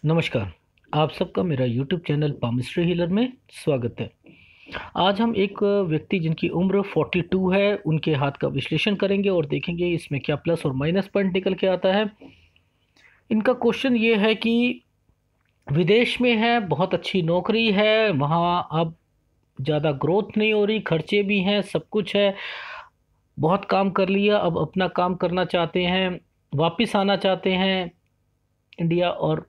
नमस्कार। आप सबका मेरा यूट्यूब चैनल पामिस्ट्री हीलर में स्वागत है। आज हम एक व्यक्ति जिनकी उम्र 42 है उनके हाथ का विश्लेषण करेंगे और देखेंगे इसमें क्या प्लस और माइनस पॉइंट निकल के आता है। इनका क्वेश्चन ये है कि विदेश में है, बहुत अच्छी नौकरी है, वहाँ अब ज़्यादा ग्रोथ नहीं हो रही, खर्चे भी हैं, सब कुछ है, बहुत काम कर लिया, अब अपना काम करना चाहते हैं, वापस आना चाहते हैं इंडिया और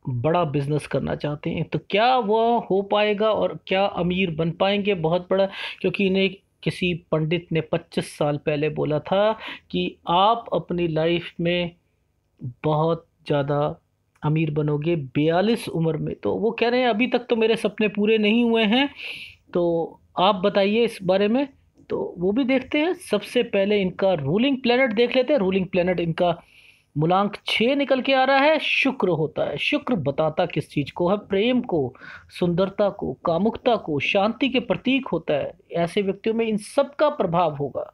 बड़ा बिजनेस करना चाहते हैं। तो क्या वो हो पाएगा और क्या अमीर बन पाएंगे बहुत बड़ा? क्योंकि इन्हें किसी पंडित ने 25 साल पहले बोला था कि आप अपनी लाइफ में बहुत ज़्यादा अमीर बनोगे 42 उम्र में। तो वो कह रहे हैं अभी तक तो मेरे सपने पूरे नहीं हुए हैं, तो आप बताइए इस बारे में। तो वो भी देखते हैं। सबसे पहले इनका रूलिंग प्लेनेट देख लेते हैं। रूलिंग प्लेनेट इनका मूलांक 6 निकल के आ रहा है, शुक्र होता है। शुक्र बताता किस चीज को है? प्रेम को, सुंदरता को, कामुकता को, शांति के प्रतीक होता है। ऐसे व्यक्तियों में इन सब का प्रभाव होगा,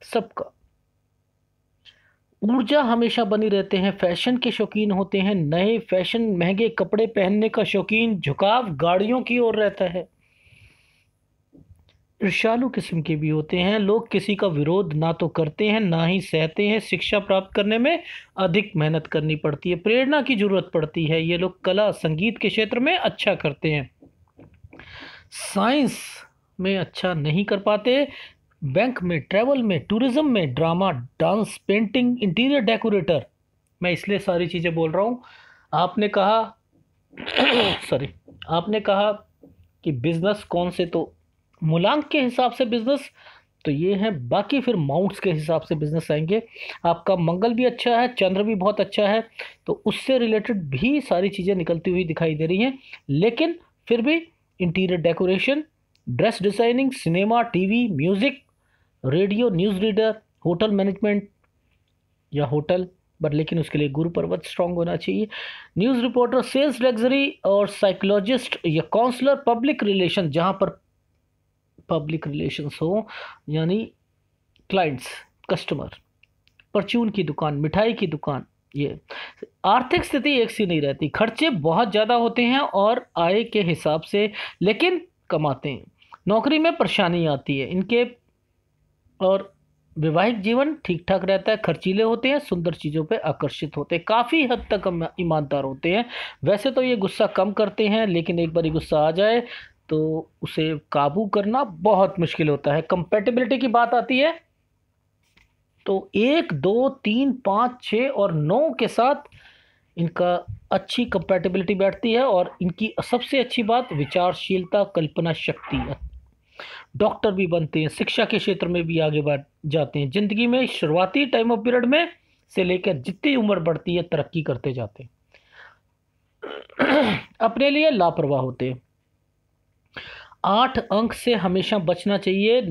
सबका। ऊर्जा हमेशा बनी रहते हैं, फैशन के शौकीन होते हैं, नए फैशन महंगे कपड़े पहनने का शौकीन, झुकाव गाड़ियों की ओर रहता है। ईर्ष्यालु किस्म के भी होते हैं। लोग किसी का विरोध ना तो करते हैं ना ही सहते हैं। शिक्षा प्राप्त करने में अधिक मेहनत करनी पड़ती है, प्रेरणा की जरूरत पड़ती है। ये लोग कला संगीत के क्षेत्र में अच्छा करते हैं, साइंस में अच्छा नहीं कर पाते। बैंक में, ट्रैवल में, टूरिज्म में, drama, dance, painting, interior decorator. मैं इसलिए सारी चीज़ें बोल रहा हूँ। आपने कहा सॉरी, आपने कहा कि बिजनेस कौन से, तो मूलांक के हिसाब से बिजनेस तो ये है। बाकी फिर माउंट्स के हिसाब से बिजनेस आएंगे। आपका मंगल भी अच्छा है, चंद्र भी बहुत अच्छा है, तो उससे रिलेटेड भी सारी चीज़ें निकलती हुई दिखाई दे रही हैं। लेकिन फिर भी interior decoration, dress designing, cinema, TV, music, radio, news reader, hotel management या होटल, बट लेकिन उसके लिए गुरु पर्वत स्ट्रांग होना चाहिए। न्यूज़ रिपोर्टर, सेल्स, लग्जरी और साइकोलॉजिस्ट या काउंसलर, पब्लिक रिलेशन, जहाँ पर पब्लिक रिलेशंस हो, यानी क्लाइंट्स, कस्टमर, परचून की दुकान, मिठाई की दुकान। ये आर्थिक स्थिति एक सी नहीं रहती, खर्चे बहुत ज़्यादा होते हैं और आय के हिसाब से, लेकिन कमाते हैं। नौकरी में परेशानी आती है इनके, और वैवाहिक जीवन ठीक ठाक रहता है। खर्चीले होते हैं, सुंदर चीज़ों पे आकर्षित होते हैं, काफ़ी हद तक ईमानदार होते हैं। वैसे तो ये गुस्सा कम करते हैं, लेकिन एक बार गुस्सा आ जाए तो उसे काबू करना बहुत मुश्किल होता है। कंपैटिबिलिटी की बात आती है तो 1 2 3 5 6 और 9 के साथ इनका अच्छी कंपैटिबिलिटी बैठती है। और इनकी सबसे अच्छी बात विचारशीलता, कल्पना शक्ति। डॉक्टर भी बनते हैं, शिक्षा के क्षेत्र में भी आगे बढ़ जाते हैं। जिंदगी में शुरुआती टाइम ऑफ पीरियड में से लेकर जितनी उम्र बढ़ती है तरक्की करते जाते हैं। अपने लिए लापरवाह होते हैं। 8 अंक से हमेशा बचना चाहिए।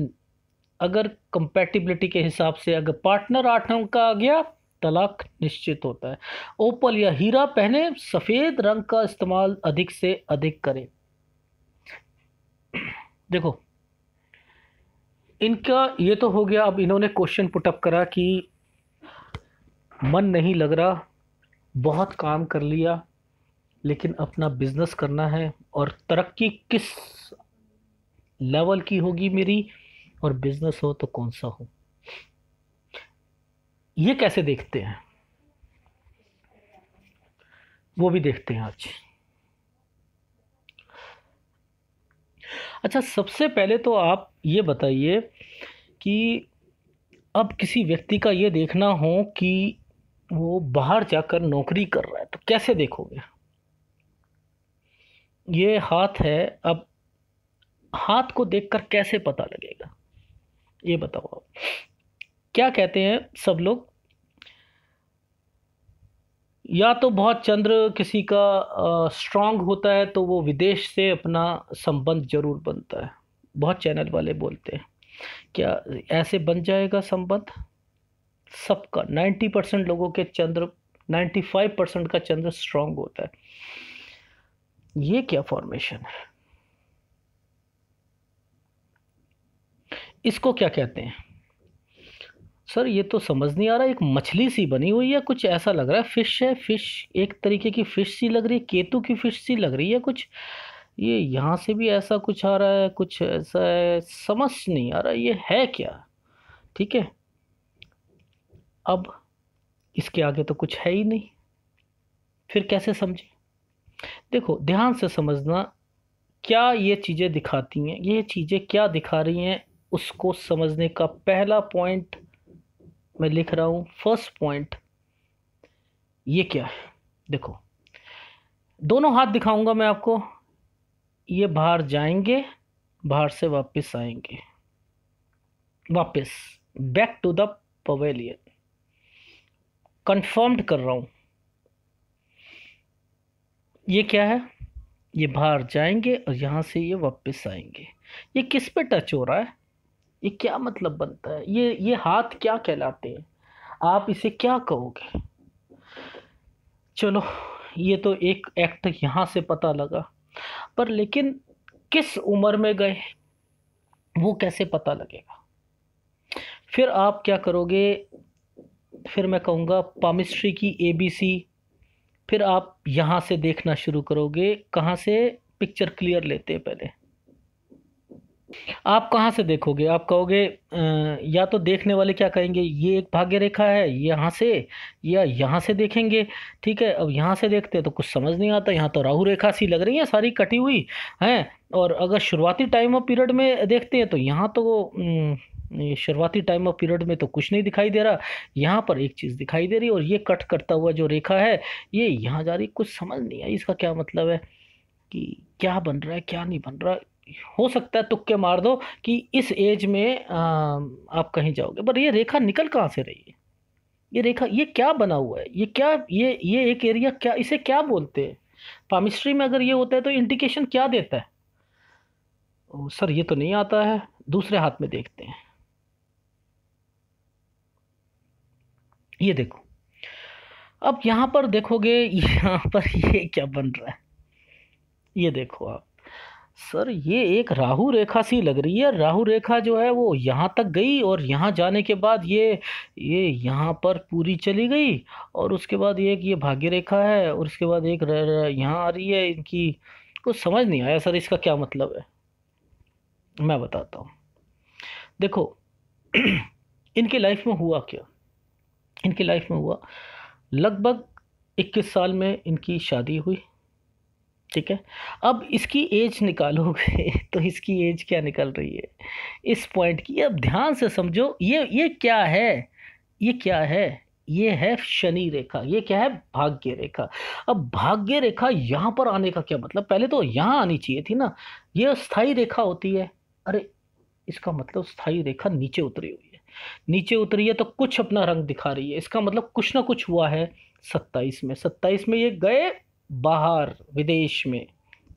अगर कंपैटिबिलिटी के हिसाब से अगर पार्टनर 8 अंक का आ गया, तलाक निश्चित होता है। ओपल या हीरा पहने, सफेद रंग का इस्तेमाल अधिक से अधिक करें। देखो, इनका ये तो हो गया। अब इन्होंने क्वेश्चन पुटअप करा कि मन नहीं लग रहा, बहुत काम कर लिया, लेकिन अपना बिजनेस करना है, और तरक्की किस लेवल की होगी मेरी, और बिजनेस हो तो कौन सा हो, ये कैसे देखते हैं वो भी देखते हैं आज। अच्छा, सबसे पहले तो आप ये बताइए कि अब किसी व्यक्ति का ये देखना हो कि वो बाहर जाकर नौकरी कर रहा है, तो कैसे देखोगे? ये हाथ है, अब हाथ को देखकर कैसे पता लगेगा, ये बताओ आप। क्या कहते हैं सब लोग? या तो बहुत चंद्र किसी का स्ट्रांग होता है तो वो विदेश से अपना संबंध जरूर बनता है। बहुत चैनल वाले बोलते हैं, क्या ऐसे बन जाएगा संबंध? सबका 90% लोगों के चंद्र, 95% का चंद्र स्ट्रांग होता है। ये क्या फॉर्मेशन है? इसको क्या कहते हैं? सर ये तो समझ नहीं आ रहा, एक मछली सी बनी हुई है, कुछ ऐसा लग रहा है फिश है, फिश एक तरीके की फिश सी लग रही है, केतु की फिश सी लग रही है कुछ। ये यहाँ से भी ऐसा कुछ आ रहा है, कुछ ऐसा है, समझ नहीं आ रहा ये है क्या। ठीक है, अब इसके आगे तो कुछ है ही नहीं, फिर कैसे समझे। देखो ध्यान से समझना, क्या ये चीज़ें दिखाती हैं, ये चीज़ें क्या दिखा रही हैं, उसको समझने का पहला पॉइंट मैं लिख रहा हूँ। फर्स्ट पॉइंट ये क्या है, देखो दोनों हाथ दिखाऊंगा मैं आपको। ये बाहर जाएंगे, बाहर से वापस आएंगे, वापस back to the pavilion. Confirmed कर रहा हूं, ये क्या है, ये बाहर जाएंगे और यहां से ये वापस आएंगे। ये किस पे टच हो रहा है, ये क्या मतलब बनता है, ये हाथ क्या कहलाते हैं, आप इसे क्या कहोगे। चलो ये तो एक एक्ट यहां से पता लगा, पर लेकिन किस उम्र में गए वो कैसे पता लगेगा। फिर आप क्या करोगे, फिर मैं कहूँगा पामिस्ट्री की एबीसी। फिर आप यहाँ से देखना शुरू करोगे, कहाँ से, पिक्चर क्लियर लेते हैं पहले। आप कहाँ से देखोगे, आप कहोगे या तो देखने वाले क्या कहेंगे, ये एक भाग्य रेखा है यहाँ से, या यहाँ से देखेंगे। ठीक है, अब यहाँ से देखते हैं तो कुछ समझ नहीं आता, यहाँ तो राहु रेखा सी लग रही है सारी कटी हुई हैं। और अगर शुरुआती टाइम ऑफ पीरियड में देखते हैं तो यहाँ तो ये शुरुआती टाइम ऑफ पीरियड में तो कुछ नहीं दिखाई दे रहा, यहाँ पर एक चीज़ दिखाई दे रही है, और ये कट करता हुआ जो रेखा है ये यहाँ जा रही, कुछ समझ नहीं आई इसका क्या मतलब है, कि क्या बन रहा है क्या नहीं बन रहा। हो सकता है तुक्के मार दो कि इस एज में आप कहीं जाओगे, पर ये रेखा निकल कहाँ से रही है, ये रेखा ये क्या बना हुआ है, ये क्या, ये एक एरिया क्या, इसे क्या बोलते हैं। पामिस्ट्री में अगर ये होता है तो इंडिकेशन क्या देता है। ओ, सर ये तो नहीं आता है, दूसरे हाथ में देखते हैं। ये देखो, अब यहाँ पर देखोगे, यहाँ पर ये क्या बन रहा है, ये देखो आप। सर ये एक राहु रेखा सी लग रही है, राहु रेखा जो है वो यहाँ तक गई, और यहाँ जाने के बाद ये यहाँ पर पूरी चली गई, और उसके बाद ये एक ये भाग्य रेखा है, और उसके बाद एक यहाँ आ रही है इनकी। कुछ समझ नहीं आया सर इसका क्या मतलब है, मैं बताता हूँ। देखो इनके लाइफ में हुआ क्या, इनकी लाइफ में हुआ लगभग 21 साल में इनकी शादी हुई। ठीक है, अब इसकी एज निकालोगे तो इसकी एज क्या निकल रही है इस पॉइंट की, अब ध्यान से समझो। ये क्या है, ये क्या है, ये है शनि रेखा, ये क्या है, भाग्य रेखा। अब भाग्य रेखा यहाँ पर आने का क्या मतलब, पहले तो यहाँ आनी चाहिए थी ना, ये स्थायी रेखा होती है। अरे इसका मतलब स्थायी रेखा नीचे उतरी हुई है, नीचे उतरी है तो कुछ अपना रंग दिखा रही है, इसका मतलब कुछ ना कुछ हुआ है 27 में ये गए बाहर विदेश में।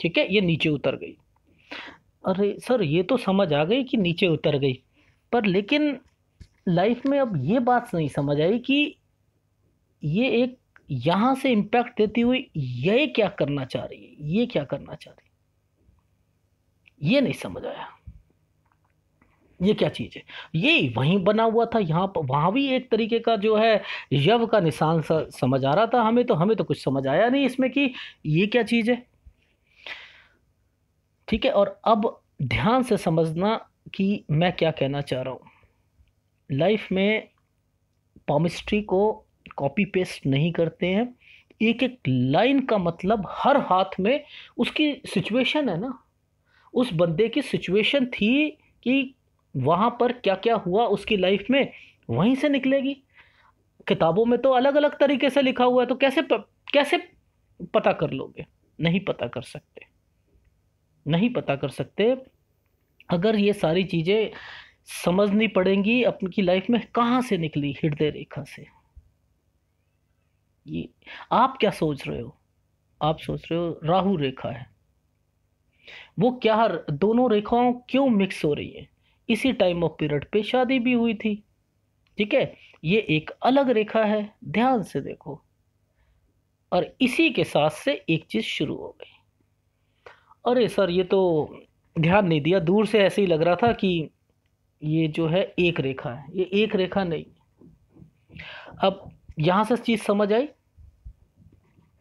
ठीक है, ये नीचे उतर गई। अरे सर ये तो समझ आ गई कि नीचे उतर गई, पर लेकिन लाइफ में अब ये बात नहीं समझ आई कि ये एक यहां से इम्पैक्ट देती हुई ये क्या करना चाह रही है, ये क्या करना चाह रही है, ये नहीं समझ आया। ये क्या चीज है, ये वहीं बना हुआ था, यहाँ पर वहां भी एक तरीके का जो है यव का निशान सा समझ आ रहा था, हमें तो कुछ समझ आया नहीं इसमें कि ये क्या चीज है। ठीक है, और अब ध्यान से समझना कि मैं क्या कहना चाह रहा हूं। लाइफ में पॉमिस्ट्री को कॉपी पेस्ट नहीं करते हैं, एक एक लाइन का मतलब हर हाथ में उसकी सिचुएशन है ना, उस बंदे की सिचुएशन थी कि वहां पर क्या क्या हुआ उसकी लाइफ में, वहीं से निकलेगी। किताबों में तो अलग अलग तरीके से लिखा हुआ है, तो कैसे पता कर लोगे, नहीं पता कर सकते, नहीं पता कर सकते। अगर ये सारी चीजें समझनी पड़ेंगी अपनी लाइफ में, कहाँ से निकली, हृदय रेखा से। ये आप क्या सोच रहे हो, आप सोच रहे हो राहु रेखा है, वो क्या, दोनों रेखाओं क्यों मिक्स हो रही है, इसी टाइम ऑफ पीरियड पे शादी भी हुई थी। ठीक है, ये एक अलग रेखा है, ध्यान से देखो, और इसी के साथ से एक चीज शुरू हो गई। अरे सर ये तो ध्यान नहीं दिया, दूर से ऐसे ही लग रहा था कि ये जो है एक रेखा है, ये एक रेखा नहीं, अब यहाँ से चीज़ समझ आई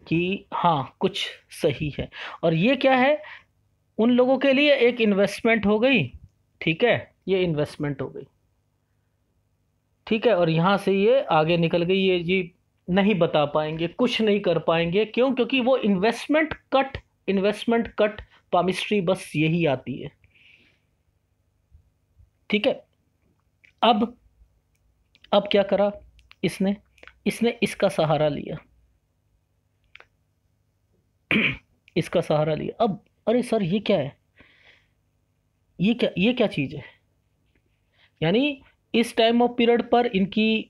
कि हाँ कुछ सही है। और ये क्या है, उन लोगों के लिए एक इन्वेस्टमेंट हो गई, ठीक है, ये इन्वेस्टमेंट हो गई, ठीक है। और यहाँ से ये आगे निकल गई, ये जी नहीं बता पाएंगे, कुछ नहीं कर पाएंगे, क्यों? क्योंकि वो इन्वेस्टमेंट कट पामिस्ट्री बस यही आती है, ठीक है। अब क्या करा इसने इसने इसका सहारा लिया इसका सहारा लिया। अब अरे सर ये क्या है, ये क्या चीज़ है? यानी इस टाइम ऑफ पीरियड पर इनकी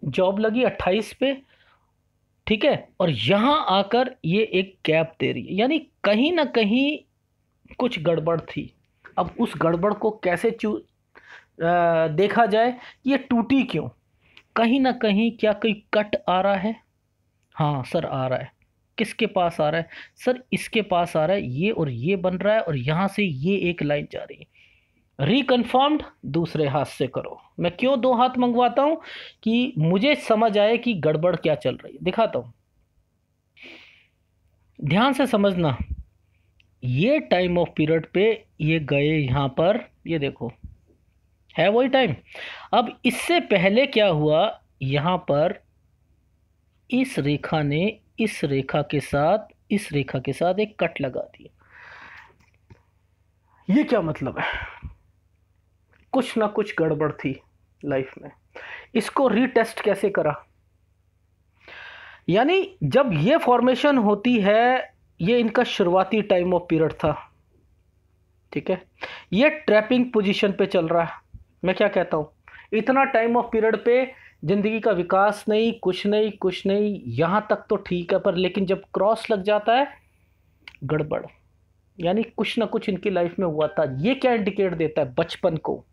जॉब लगी 28 पे, ठीक है, और यहां आकर ये एक गैप दे रही है, यानी कहीं ना कहीं कुछ गड़बड़ थी। अब उस गड़बड़ को कैसे देखा जाए, ये टूटी क्यों? कहीं ना कहीं क्या कोई कट आ रहा है? हाँ सर आ रहा है। किसके पास आ रहा है? सर इसके पास आ रहा है, ये और ये बन रहा है, और यहां से ये एक लाइन जा रही है। रिकन्फर्म्ड दूसरे हाथ से करो। मैं क्यों दो हाथ मंगवाता हूं? कि मुझे समझ आए कि गड़बड़ क्या चल रही है। दिखाता हूं, ध्यान से समझना। ये टाइम ऑफ पीरियड पे ये गए यहां पर, ये देखो है वही टाइम। अब इससे पहले क्या हुआ, यहां पर इस रेखा ने इस रेखा के साथ एक कट लगा दिया। ये क्या मतलब है? कुछ ना कुछ गड़बड़ थी लाइफ में। इसको रीटेस्ट कैसे करा? यानी जब ये फॉर्मेशन होती है, ये इनका शुरुआती टाइम ऑफ पीरियड था, ठीक है, ये ट्रैपिंग पोजीशन पे चल रहा है। मैं क्या कहता हूं, इतना टाइम ऑफ पीरियड पे जिंदगी का विकास नहीं, कुछ नहीं, यहां तक तो ठीक है, पर लेकिन जब क्रॉस लग जाता है गड़बड़। यानी कुछ ना कुछ इनकी लाइफ में हुआ था। ये क्या इंडिकेट देता है? बचपन को।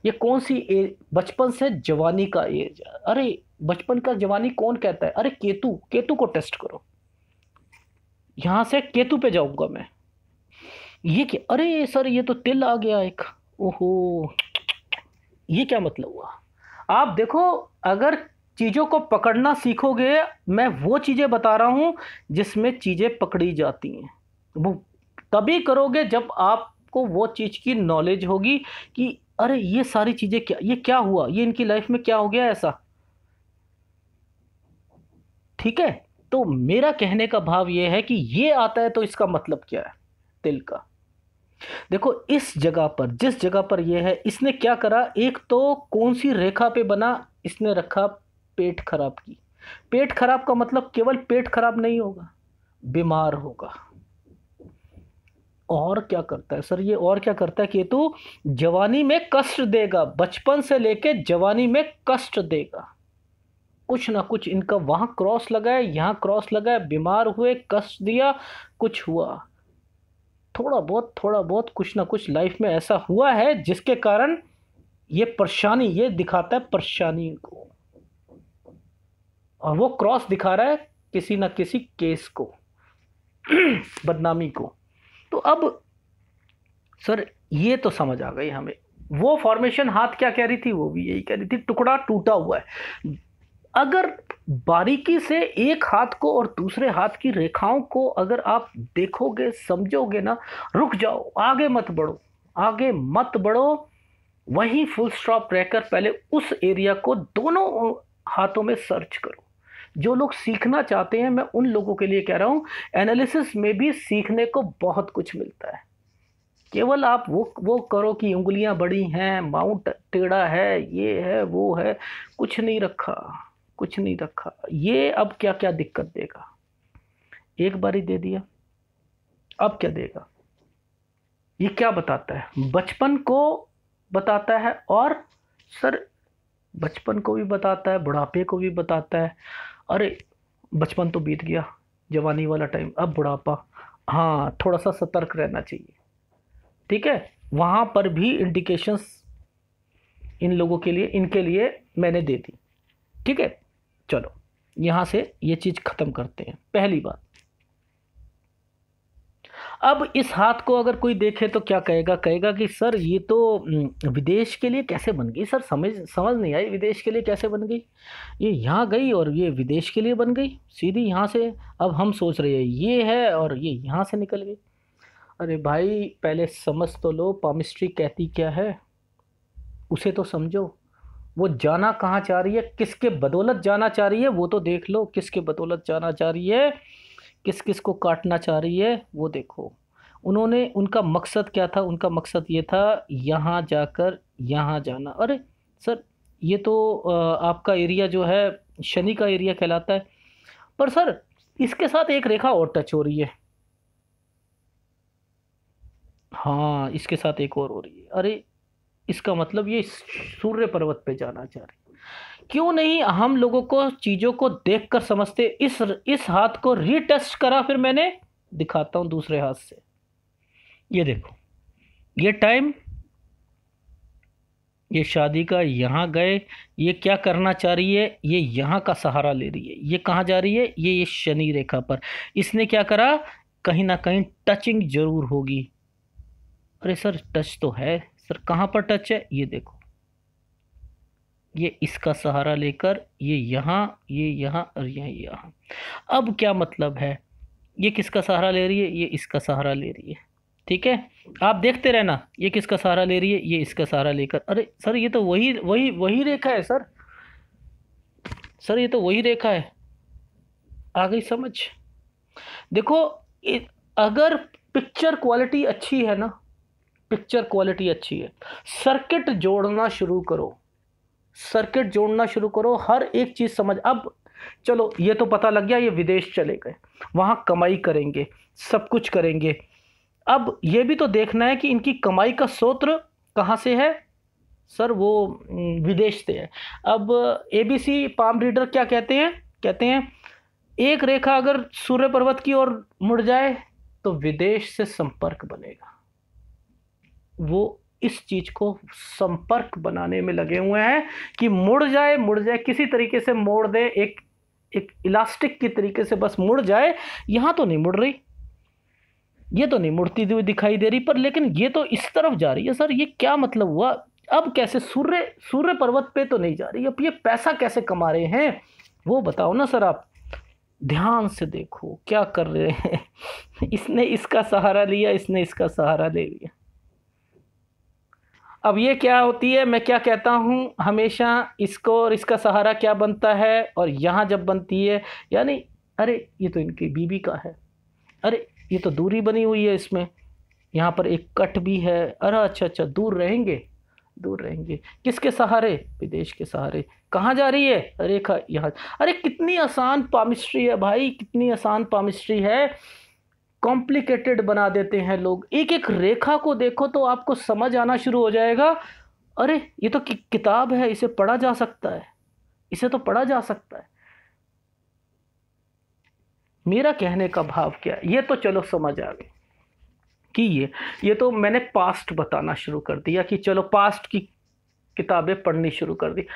ये कौन सी एज? बचपन से जवानी का एज। अरे बचपन का जवानी कौन कहता है? अरे केतु को टेस्ट करो। यहां से केतु पे जाऊंगा मैं। ये क्या? अरे सर ये तो तिल आ गया एक। ओहो, ये क्या मतलब हुआ? आप देखो, अगर चीजों को पकड़ना सीखोगे, मैं वो चीजें बता रहा हूं जिसमें चीजें पकड़ी जाती हैं, वो तभी करोगे जब आपको वो चीज की नॉलेज होगी कि अरे ये सारी चीजें क्या, ये क्या हुआ, ये इनकी लाइफ में क्या हो गया ऐसा, ठीक है। तो मेरा कहने का भाव ये है कि ये आता है तो इसका मतलब क्या है तिल का? देखो इस जगह पर, जिस जगह पर ये है, इसने क्या करा, एक तो कौन सी रेखा पे बना, इसने रखा पेट खराब की। पेट खराब का मतलब केवल पेट खराब नहीं होगा, बीमार होगा। और क्या करता है सर ये? और क्या करता है केतु? जवानी में कष्ट देगा, बचपन से लेके जवानी में कष्ट देगा। कुछ ना कुछ इनका वहां क्रॉस लगा है, यहां क्रॉस लगा है, बीमार हुए, कष्ट दिया, कुछ हुआ, थोड़ा बहुत कुछ ना कुछ लाइफ में ऐसा हुआ है जिसके कारण ये परेशानी, ये दिखाता है परेशानी को, और वो क्रॉस दिखा रहा है किसी ना किसी केस को बदनामी को। तो अब सर ये तो समझ आ गई हमें। वो फॉर्मेशन हाथ क्या कह रही थी? वो भी यही कह रही थी, टुकड़ा टूटा हुआ है। अगर बारीकी से एक हाथ को और दूसरे हाथ की रेखाओं को अगर आप देखोगे, समझोगे ना, रुक जाओ, आगे मत बढ़ो, आगे मत बढ़ो, वहीं फुल स्टॉप रहकर पहले उस एरिया को दोनों हाथों में सर्च करो। जो लोग सीखना चाहते हैं, मैं उन लोगों के लिए कह रहा हूं, एनालिसिस में भी सीखने को बहुत कुछ मिलता है। केवल आप वो करो कि उंगलियां बड़ी हैं, माउंट टेढ़ा है, ये है वो है, कुछ नहीं रखा, कुछ नहीं रखा। ये अब क्या क्या दिक्कत देगा? एक बार ही दे दिया, अब क्या देगा? ये क्या बताता है? बचपन को बताता है, और सर बचपन को भी बताता है, बुढ़ापे को भी बताता है। अरे बचपन तो बीत गया, जवानी वाला टाइम, अब बुढ़ापा, हाँ थोड़ा सा सतर्क रहना चाहिए, ठीक है। वहां पर भी इंडिकेशंस इन लोगों के लिए, इनके लिए मैंने दे दी, ठीक है। चलो यहां से ये चीज खत्म करते हैं। पहली बात, अब इस हाथ को अगर कोई देखे तो क्या कहेगा, कहेगा कि सर ये तो विदेश के लिए कैसे बन गई, सर समझ समझ नहीं आई, विदेश के लिए कैसे बन गई, ये यहाँ गई और ये विदेश के लिए बन गई सीधी यहाँ से। अब हम सोच रहे हैं ये है और ये यहाँ से निकल गई। अरे भाई पहले समझ तो लो पामिस्ट्री कहती क्या है, उसे तो समझो। वो जाना कहाँ चाह रही है, किसके बदौलत जाना चाह रही है, वो तो देख लो, किसके बदौलत जाना चाह रही है, किस किस को काटना चाह रही है वो देखो। उन्होंने, उनका मकसद क्या था, उनका मकसद ये था यहाँ जाकर यहाँ जाना। अरे सर ये तो आपका एरिया जो है शनि का एरिया कहलाता है, पर सर इसके साथ एक रेखा और टच हो रही है। हाँ इसके साथ एक और हो रही है। अरे इसका मतलब ये सूर्य पर्वत पे जाना चाह रही है। क्यों नहीं हम लोगों को चीज़ों को देखकर समझते। इस हाथ को रीटेस्ट करा, फिर मैंने दिखाता हूँ दूसरे हाथ से। ये देखो ये टाइम, ये शादी का, यहाँ गए, ये क्या करना चाह रही है, ये यहाँ का सहारा ले रही है। ये कहाँ जा रही है, ये शनि रेखा पर। इसने क्या करा, कहीं ना कहीं टचिंग जरूर होगी। अरे सर टच तो है, सर कहाँ पर टच है, ये देखो, ये इसका सहारा लेकर ये यहाँ और ये यहाँ। अब क्या मतलब है, ये किसका सहारा ले रही है, ये इसका सहारा ले रही है। ठीक है, आप देखते रहना, ये किसका सहारा ले रही है, ये इसका सहारा लेकर। अरे सर ये तो वही वही वही रेखा है सर, सर ये तो वही रेखा है। आ गई समझ। देखो अगर पिक्चर क्वालिटी अच्छी है ना, पिक्चर क्वालिटी अच्छी है, सर्किट जोड़ना शुरू करो, सर्किट जोड़ना शुरू करो, हर एक चीज समझ। अब चलो ये तो पता लग गया ये विदेश चले गए, वहां कमाई करेंगे, सब कुछ करेंगे। अब ये भी तो देखना है कि इनकी कमाई का स्रोत कहाँ से है, सर वो विदेश से है। अब एबीसी पाम रीडर क्या कहते हैं, कहते हैं एक रेखा अगर सूर्य पर्वत की ओर मुड़ जाए तो विदेश से संपर्क बनेगा। वो इस चीज को संपर्क बनाने में लगे हुए हैं कि मुड़ जाए, मुड़ जाए, किसी तरीके से मोड़ दे, एक इलास्टिक की तरीके से बस मुड़ जाए। यहां तो नहीं मुड़ रही, ये तो नहीं मुड़ती हुई दिखाई दे रही, पर लेकिन ये तो इस तरफ जा रही है। सर ये क्या मतलब हुआ, अब कैसे, सूर्य पर्वत पे तो नहीं जा रही, अब ये पैसा कैसे कमा रहे हैं वो बताओ ना सर। आप ध्यान से देखो क्या कर रहे हैं। इसने इसका सहारा लिया, इसने इसका सहारा ले लिया। अब ये क्या होती है, मैं क्या कहता हूँ हमेशा, इसको और इसका सहारा क्या बनता है, और यहाँ जब बनती है यानी अरे ये तो इनकी बीबी का है, अरे ये तो दूरी बनी हुई है इसमें, यहाँ पर एक कट भी है। अरे अच्छा अच्छा, दूर रहेंगे, दूर रहेंगे, किसके सहारे, विदेश के सहारे। कहाँ जा रही है रेखा, यहाँ। अरे कितनी आसान पामिस्ट्री है भाई, कितनी आसान पामिस्ट्री है, कॉम्प्लिकेटेड बना देते हैं लोग। एक एक रेखा को देखो तो आपको समझ आना शुरू हो जाएगा। अरे ये तो किताब है, इसे पढ़ा जा सकता है, इसे तो पढ़ा जा सकता है। मेरा कहने का भाव क्या है, ये तो चलो समझ आ गई कि ये तो मैंने पास्ट बताना शुरू कर दिया कि चलो पास्ट की किताबें पढ़नी शुरू कर दी।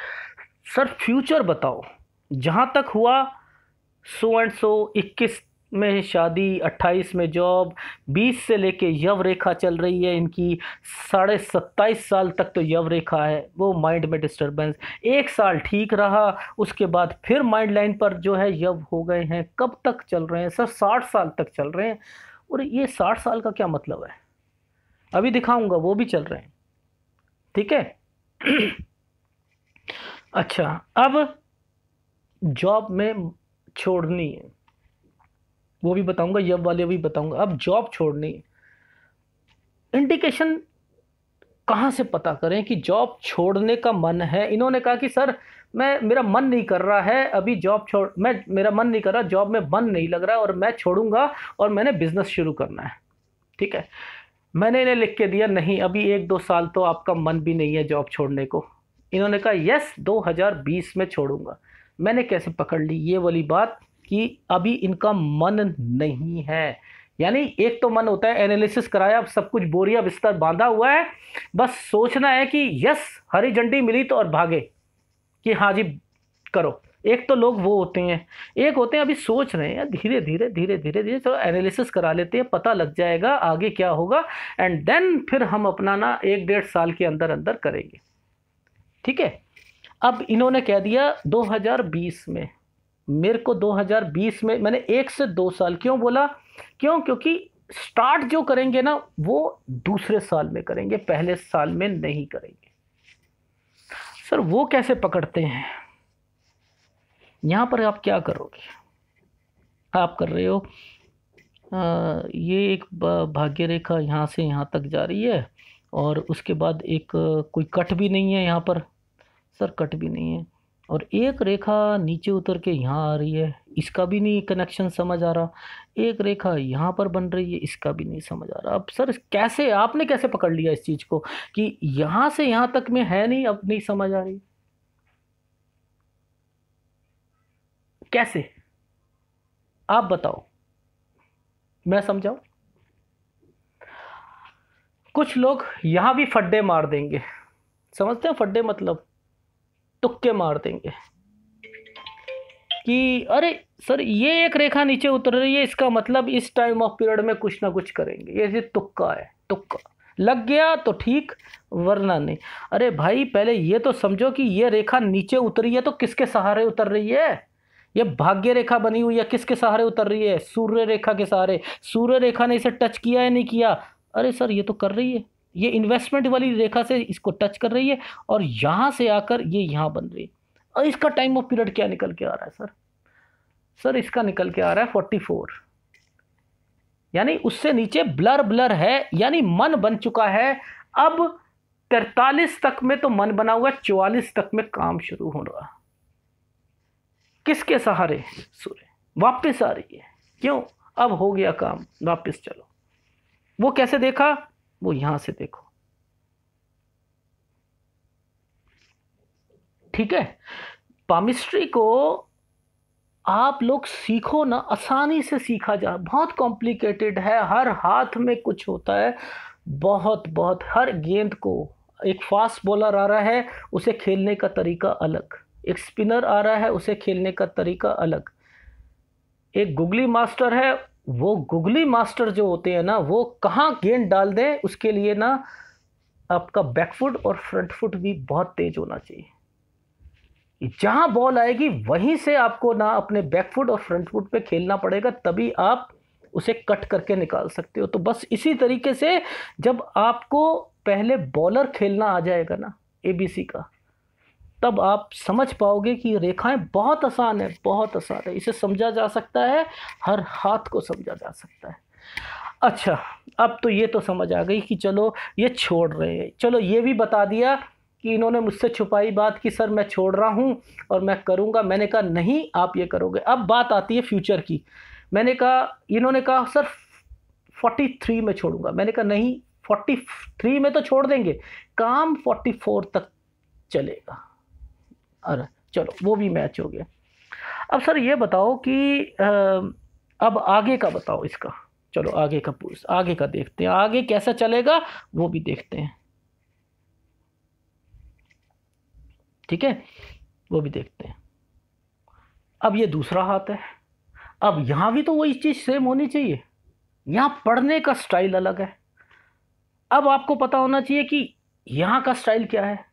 सर फ्यूचर बताओ, जहाँ तक हुआ सो एंड सो, 21 में शादी, 28 में जॉब, 20 से लेके यव रेखा चल रही है इनकी, 27.5 साल तक तो यव रेखा है। वो माइंड में डिस्टर्बेंस, 1 साल ठीक रहा, उसके बाद फिर माइंड लाइन पर जो है यव हो गए हैं। कब तक चल रहे हैं सर, 60 साल तक चल रहे हैं। और ये 60 साल का क्या मतलब है, अभी दिखाऊंगा, वो भी चल रहे हैं। ठीक है। अच्छा अब जॉब में छोड़नी है, वो भी बताऊंगा, यव वाले भी बताऊंगा। अब जॉब छोड़नी है, इंडिकेशन कहाँ से पता करें कि जॉब छोड़ने का मन है। इन्होंने कहा कि सर मेरा मन नहीं कर रहा है अभी जॉब छोड़, मेरा मन नहीं कर रहा, जॉब में मन नहीं लग रहा है और मैं छोड़ूंगा और मैंने बिजनेस शुरू करना है। ठीक है, मैंने इन्हें लिख के दिया नहीं अभी 1-2 साल तो आपका मन भी नहीं है जॉब छोड़ने को। इन्होंने कहा यस 2020 में छोड़ूंगा। मैंने कैसे पकड़ ली ये वाली बात कि अभी इनका मन नहीं है। यानी एक तो मन होता है, एनालिसिस कराया, सब कुछ बोरिया बिस्तर बांधा हुआ है, बस सोचना है कि यस हरी झंडी मिली तो और भागे कि हाँ जी करो। एक तो लोग वो होते हैं, एक होते हैं अभी सोच रहे हैं, धीरे धीरे धीरे धीरे धीरे चलो एनालिसिस करा लेते हैं, पता लग जाएगा आगे क्या होगा, एंड देन फिर हम अपना ना 1-1.5 साल के अंदर अंदर करेंगे। ठीक है। अब इन्होंने कह दिया 2020 में, मेरे को 2020 में, मैंने 1 से 2 साल क्यों बोला, क्योंकि स्टार्ट जो करेंगे ना वो दूसरे साल में करेंगे, पहले साल में नहीं करेंगे। सर वो कैसे पकड़ते हैं? यहां पर आप क्या करोगे, आप कर रहे हो ये एक भाग्य रेखा यहाँ से यहाँ तक जा रही है, और उसके बाद एक कोई कट भी नहीं है यहाँ पर, सर कट भी नहीं है, और एक रेखा नीचे उतर के यहाँ आ रही है, इसका भी नहीं कनेक्शन समझ आ रहा, एक रेखा यहाँ पर बन रही है, इसका भी नहीं समझ आ रहा। अब सर कैसे, आपने कैसे पकड़ लिया इस चीज़ को कि यहाँ से यहाँ तक में है नहीं, अब नहीं समझ आ रही, कैसे आप बताओ, मैं समझाऊं? कुछ लोग यहां भी फड्डे मार देंगे, समझते हैं फड्डे मतलब, तुक्के मार देंगे कि अरे सर ये एक रेखा नीचे उतर रही है, इसका मतलब इस टाइम ऑफ पीरियड में कुछ ना कुछ करेंगे, ये तुक्का है, तुक्का लग गया तो ठीक, वरना नहीं। अरे भाई पहले ये तो समझो कि ये रेखा नीचे उतरी है तो किसके सहारे उतर रही है, ये भाग्य रेखा बनी हुई है, किसके सहारे उतर रही है, सूर्य रेखा के सहारे। सूर्य रेखा ने इसे टच किया या नहीं किया? अरे सर ये तो कर रही है, ये इन्वेस्टमेंट वाली रेखा से इसको टच कर रही है, और यहां से आकर ये यहां बन रही है। और इसका टाइम ऑफ पीरियड क्या निकल के आ रहा है सर? सर इसका निकल के आ रहा है 44, यानी उससे नीचे ब्लर ब्लर है, यानी मन बन चुका है। अब 43 तक में तो मन बना हुआ, 44 तक में काम शुरू हो रहा। किसके सहारे? सूर्य वापस आ रही है, क्यों? अब हो गया काम, वापस चलो। वो कैसे देखा? वो यहां से देखो, ठीक है। पामिस्ट्री को आप लोग सीखो ना, आसानी से सीखा जा, बहुत कॉम्प्लिकेटेड है, हर हाथ में कुछ होता है, बहुत बहुत। हर गेंद को, एक फास्ट बॉलर आ रहा है उसे खेलने का तरीका अलग, एक स्पिनर आ रहा है उसे खेलने का तरीका अलग, एक गुगली मास्टर है, वो गुगली मास्टर जो होते हैं ना, वो कहाँ गेंद डाल दें उसके लिए ना आपका बैकफुट और फ्रंट फुट भी बहुत तेज होना चाहिए। जहां बॉल आएगी वहीं से आपको ना अपने बैकफुट और फ्रंट फुट पे खेलना पड़ेगा, तभी आप उसे कट करके निकाल सकते हो। तो बस इसी तरीके से जब आपको पहले बॉलर खेलना आ जाएगा ना एबीसी का, तब आप समझ पाओगे कि रेखाएं बहुत आसान है, बहुत आसान है, इसे समझा जा सकता है, हर हाथ को समझा जा सकता है। अच्छा, अब तो ये तो समझ आ गई कि चलो ये छोड़ रहे हैं, चलो ये भी बता दिया कि इन्होंने मुझसे छुपाई बात कि सर मैं छोड़ रहा हूँ और मैं करूँगा। मैंने कहा नहीं, आप ये करोगे। अब बात आती है फ्यूचर की। मैंने कहा, इन्होंने कहा सर 43 में छोड़ूंगा। मैंने कहा नहीं, 43 में तो छोड़ देंगे, काम 44 तक चलेगा। अरे चलो वो भी मैच हो गया। अब सर ये बताओ कि अब आगे का बताओ इसका। चलो आगे का आगे का देखते हैं, आगे कैसा चलेगा वो भी देखते हैं, ठीक है, वो भी देखते हैं। अब ये दूसरा हाथ है, अब यहां भी तो वही चीज सेम होनी चाहिए, यहां पढ़ने का स्टाइल अलग है। अब आपको पता होना चाहिए कि यहां का स्टाइल क्या है,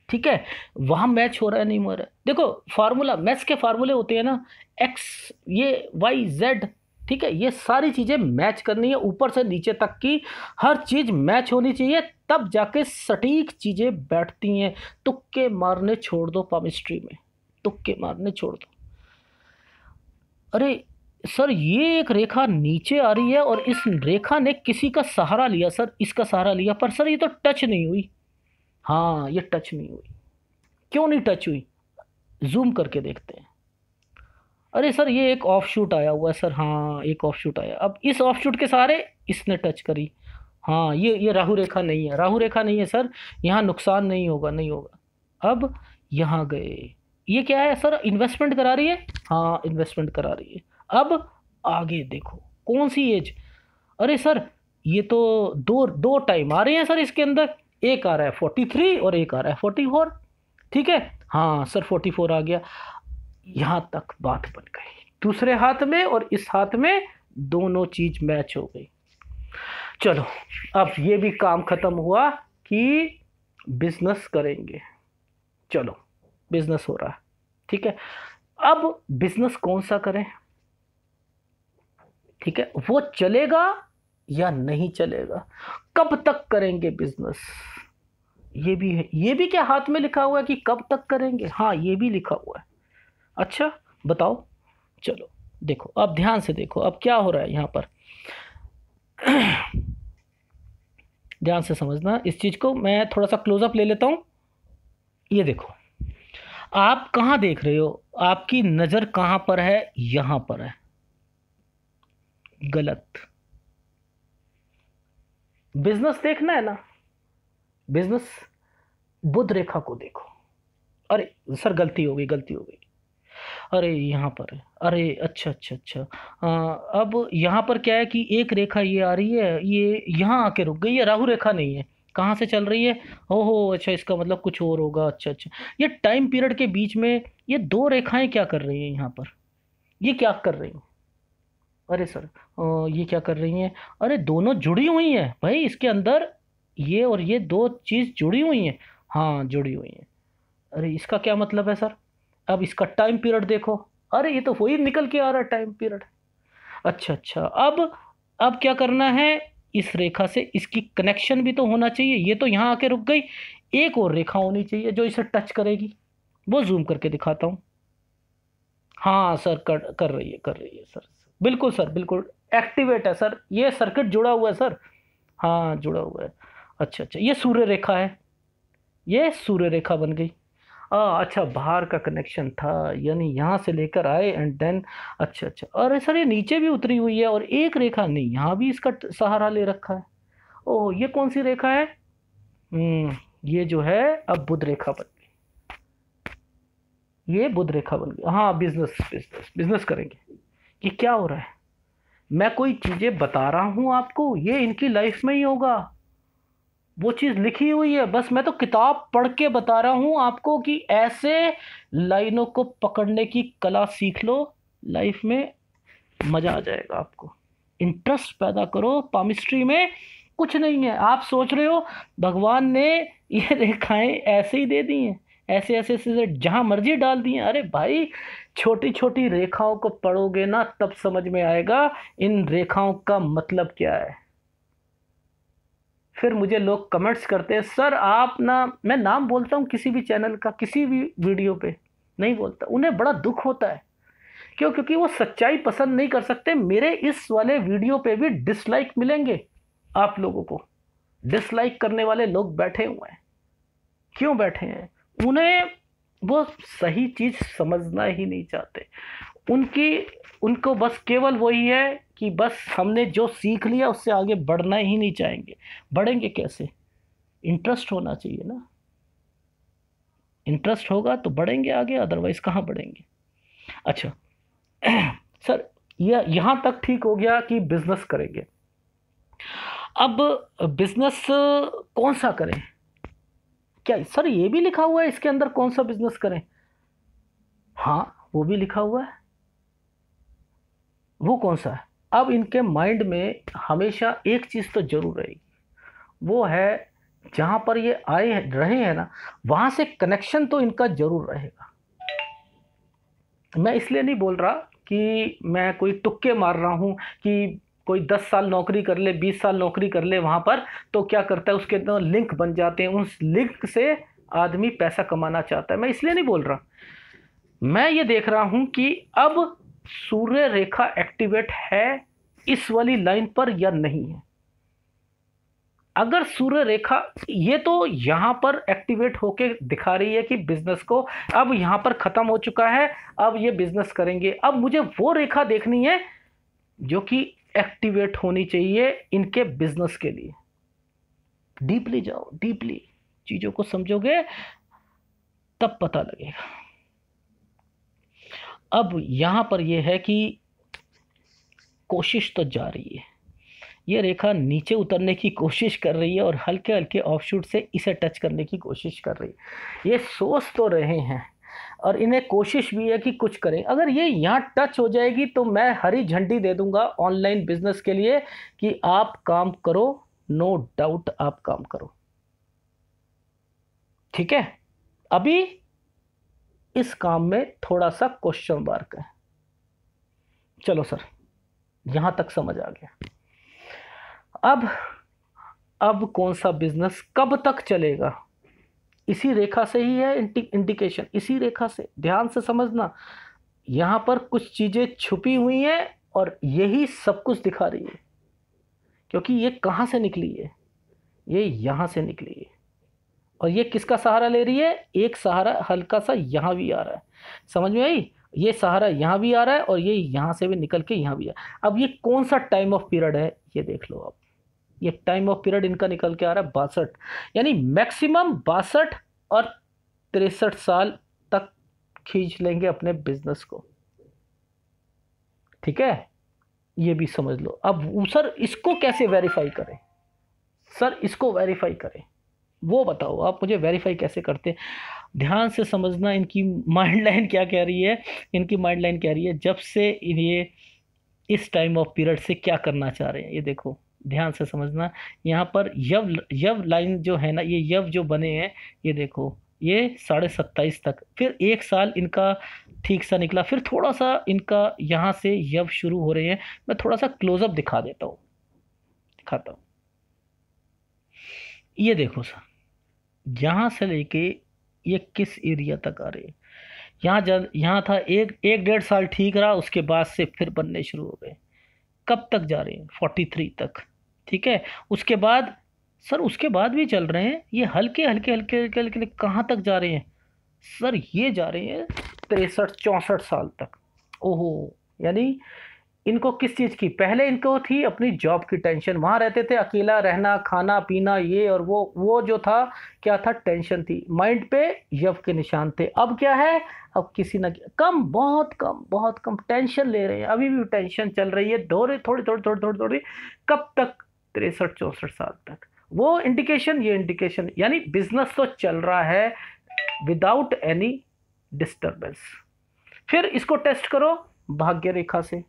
ठीक है, वहां मैच हो रहा है नहीं हो रहा है। देखो फार्मूला, मैथ्स के फार्मूले होते हैं ना, एक्स, ये वाई जेड, ठीक है, ये सारी चीजें मैच करनी है, ऊपर से नीचे तक की हर चीज मैच होनी चाहिए, तब जाके सटीक चीजें बैठती हैं। तुक्के मारने छोड़ दो पामिस्ट्री में, तुक्के मारने छोड़ दो। अरे सर ये एक रेखा नीचे आ रही है और इस रेखा ने किसी का सहारा लिया, सर इसका सहारा लिया, पर सर ये तो टच नहीं हुई। हाँ ये टच नहीं हुई, क्यों नहीं टच हुई? जूम करके देखते हैं। अरे सर ये एक ऑफ शूट आया हुआ है सर, हाँ एक ऑफ शूट आया, अब इस ऑफ शूट के सहारे इसने टच करी। हाँ ये राहु रेखा नहीं है, राहु रेखा नहीं है सर, यहाँ नुकसान नहीं होगा, नहीं होगा। अब यहाँ गए, ये क्या है सर, इन्वेस्टमेंट करा रही है, हाँ इन्वेस्टमेंट करा रही है। अब आगे देखो कौन सी एज, अरे सर ये तो दो दो टाइम आ रहे हैं सर इसके अंदर, एक आ रहा है 43 और एक आ रहा है 44, ठीक है, हाँ सर 44 आ गया। यहां तक बात बन गई, दूसरे हाथ में और इस हाथ में दोनों चीज मैच हो गई। चलो अब ये भी काम खत्म हुआ कि बिजनेस करेंगे। चलो बिजनेस हो रहा है, ठीक है। अब बिजनेस कौन सा करें, ठीक है, वो चलेगा या नहीं चलेगा, कब तक करेंगे बिजनेस, ये भी है। ये भी क्या हाथ में लिखा हुआ है कि कब तक करेंगे, हाँ ये भी लिखा हुआ है। अच्छा बताओ, चलो देखो अब ध्यान से देखो अब क्या हो रहा है यहां पर। ध्यान से समझना इस चीज को, मैं थोड़ा सा क्लोजअप ले लेता हूं। ये देखो आप कहां देख रहे हो, आपकी नजर कहां पर है, यहां पर है, गलत। बिजनेस देखना है ना, बिजनेस बुध रेखा को देखो। अरे सर गलती हो गई, गलती हो गई, अरे यहाँ पर है, अरे अच्छा अच्छा अच्छा। अब यहाँ पर क्या है कि एक रेखा ये आ रही है, ये यहाँ आके रुक गई है, राहु रेखा नहीं है, कहाँ से चल रही है, हो अच्छा इसका मतलब कुछ और होगा। अच्छा अच्छा, ये टाइम पीरियड के बीच में ये दो रेखाएं क्या कर रही हैं यहाँ पर, ये क्या कर रही हैं, अरे सर ये क्या कर रही हैं, अरे दोनों जुड़ी हुई हैं भाई, इसके अंदर ये और ये दो चीज जुड़ी हुई हैं, हाँ जुड़ी हुई हैं। अरे इसका क्या मतलब है सर, अब इसका टाइम पीरियड देखो, अरे ये तो वही निकल के आ रहा है टाइम पीरियड। अच्छा अच्छा, अब क्या करना है, इस रेखा से इसकी कनेक्शन भी तो होना चाहिए, ये तो यहाँ आके रुक गई, एक और रेखा होनी चाहिए जो इसे टच करेगी, वो जूम करके दिखाता हूँ। हाँ सर कर रही है, कर रही है सर, बिल्कुल सर बिल्कुल एक्टिवेट है सर, ये सर्किट जुड़ा हुआ है सर, हाँ जुड़ा हुआ है। अच्छा अच्छा, ये सूर्य रेखा है, ये सूर्य रेखा बन गई। अच्छा बाहर का कनेक्शन था, यानी यहाँ से लेकर आए एंड देन, अच्छा अच्छा, अरे सर ये नीचे भी उतरी हुई है और एक रेखा नहीं, यहाँ भी इसका सहारा ले रखा है। ओह ये कौन सी रेखा है, ये जो है अब बुध रेखा बन गई, ये बुध रेखा बन गई। हाँ बिजनेस बिजनेस बिजनेस करेंगे। ये क्या हो रहा है, मैं कोई चीजें बता रहा हूं आपको, ये इनकी लाइफ में ही होगा, वो चीज लिखी हुई है, बस मैं तो किताब पढ़ के बता रहा हूं आपको कि ऐसे लाइनों को पकड़ने की कला सीख लो, लाइफ में मजा आ जाएगा आपको। इंटरेस्ट पैदा करो, पामिस्ट्री में कुछ नहीं है। आप सोच रहे हो भगवान ने ये रेखाएं ऐसे ही दे दी हैं, ऐसे ऐसे ऐसे जहां मर्जी डाल दी हैं, अरे भाई छोटी छोटी रेखाओं को पढ़ोगे ना तब समझ में आएगा इन रेखाओं का मतलब क्या है। फिर मुझे लोग कमेंट्स करते हैं सर आप ना, मैं नाम बोलता हूँ किसी भी चैनल का, किसी भी वीडियो पे नहीं बोलता, उन्हें बड़ा दुख होता है, क्यों, क्योंकि वो सच्चाई पसंद नहीं कर सकते। मेरे इस वाले वीडियो पे भी डिसलाइक मिलेंगे, आप लोगों को डिसलाइक करने वाले लोग बैठे हुए हैं, क्यों बैठे हैं, उन्हें वो सही चीज समझना ही नहीं चाहते, उनकी उनको बस केवल वही है कि बस हमने जो सीख लिया उससे आगे बढ़ना ही नहीं चाहेंगे। बढ़ेंगे कैसे, इंटरेस्ट होना चाहिए ना, इंटरेस्ट होगा तो बढ़ेंगे आगे, अदरवाइज कहाँ बढ़ेंगे। अच्छा सर यह यहाँ तक ठीक हो गया कि बिजनेस करेंगे। अब बिजनेस कौन सा करें, क्या सर ये भी लिखा हुआ है इसके अंदर कौन सा बिजनेस करें, हाँ वो भी लिखा हुआ है, वो कौन सा है। अब इनके माइंड में हमेशा एक चीज तो जरूर रहेगी, वो है जहां पर ये आए रहे हैं ना वहां से कनेक्शन तो इनका जरूर रहेगा। मैं इसलिए नहीं बोल रहा कि मैं कोई तुक्के मार रहा हूं कि कोई 10 साल नौकरी कर ले, 20 साल नौकरी कर ले वहां पर, तो क्या करता है उसके अंदर लिंक बन जाते हैं, उस लिंक से आदमी पैसा कमाना चाहता है, मैं इसलिए नहीं बोल रहा। मैं ये देख रहा हूं कि अब सूर्य रेखा एक्टिवेट है इस वाली लाइन पर या नहीं है। अगर सूर्य रेखा ये तो यहां पर एक्टिवेट होके दिखा रही है कि बिजनेस को अब यहां पर खत्म हो चुका है, अब ये बिजनेस करेंगे, अब मुझे वो रेखा देखनी है जो कि एक्टिवेट होनी चाहिए इनके बिजनेस के लिए। डीपली जाओ, डीपली चीजों को समझोगे तब पता लगेगा। अब यहां पर यह है कि कोशिश तो जारी है, ये रेखा नीचे उतरने की कोशिश कर रही है और हल्के हल्के ऑफशूट से इसे टच करने की कोशिश कर रही है। ये सोच तो रहे हैं और इन्हें कोशिश भी है कि कुछ करें। अगर ये यहाँ टच हो जाएगी तो मैं हरी झंडी दे दूंगा ऑनलाइन बिजनेस के लिए कि आप काम करो, नो डाउट आप काम करो। ठीक है, अभी इस काम में थोड़ा सा क्वेश्चन मार्क है। चलो सर, यहां तक समझ आ गया। अब कौन सा बिजनेस कब तक चलेगा, इसी रेखा से ही है इंडिकेशन, इसी रेखा से ध्यान से समझना। यहां पर कुछ चीजें छुपी हुई हैं और यही सब कुछ दिखा रही है, क्योंकि ये कहां से निकली है, ये यहां से निकली है। और ये किसका सहारा ले रही है, एक सहारा हल्का सा यहां भी आ रहा है, समझ में आई? ये सहारा यहां भी आ रहा है और ये यहां से भी निकल के यहां भी आ रहा है। अब ये कौन सा टाइम ऑफ पीरियड है, ये देख लो आप। ये टाइम ऑफ पीरियड इनका निकल के आ रहा है 62, यानी मैक्सिमम 62 और 63 साल तक खींच लेंगे अपने बिजनेस को। ठीक है, ये भी समझ लो। अब सर इसको कैसे वेरीफाई करें, सर इसको वेरीफाई करें वो बताओ, आप मुझे वेरीफाई कैसे करते हैं? ध्यान से समझना, इनकी माइंड लाइन क्या कह रही है। इनकी माइंड लाइन कह रही है जब से ये इस टाइम ऑफ पीरियड से क्या करना चाह रहे हैं, ये देखो ध्यान से समझना। यहाँ पर यव यव लाइन जो है ना, ये यव जो बने हैं, ये देखो ये 27.5 तक, फिर एक साल इनका ठीक सा निकला, फिर थोड़ा सा इनका यहाँ से यव शुरू हो रहे हैं। मैं थोड़ा सा क्लोजअप दिखा देता हूँ, दिखाता हूँ। ये देखो सर, यहाँ से लेके ये किस एरिया तक आ रहे हैं। यहाँ था एक 1.5 साल ठीक रहा, उसके बाद से फिर बनने शुरू हो गए। कब तक जा रहे हैं, 43 तक। ठीक है, उसके बाद सर उसके बाद भी चल रहे हैं, ये हल्के हल्के हल्के हल्के हल्के कहाँ तक जा रहे हैं सर, ये जा रहे हैं 63-64 साल तक। ओहो, यानी इनको किस चीज़ की, पहले इनको थी अपनी जॉब की टेंशन, वहाँ रहते थे, अकेला रहना, खाना पीना ये और वो जो था क्या था, टेंशन थी, माइंड पे यव के निशान थे। अब क्या है, अब किसी ना कम, बहुत कम टेंशन ले रहे हैं, अभी भी टेंशन चल रही है, थोड़ी थोड़ी थोड़ी थोड़ी थोड़ी थोड़ी, कब तक, 63-64 साल तक। वो इंडिकेशन, ये इंडिकेशन, यानी बिजनेस तो चल रहा है विदाउट एनी डिस्टर्बेंस। फिर इसको टेस्ट करो भाग्य रेखा से।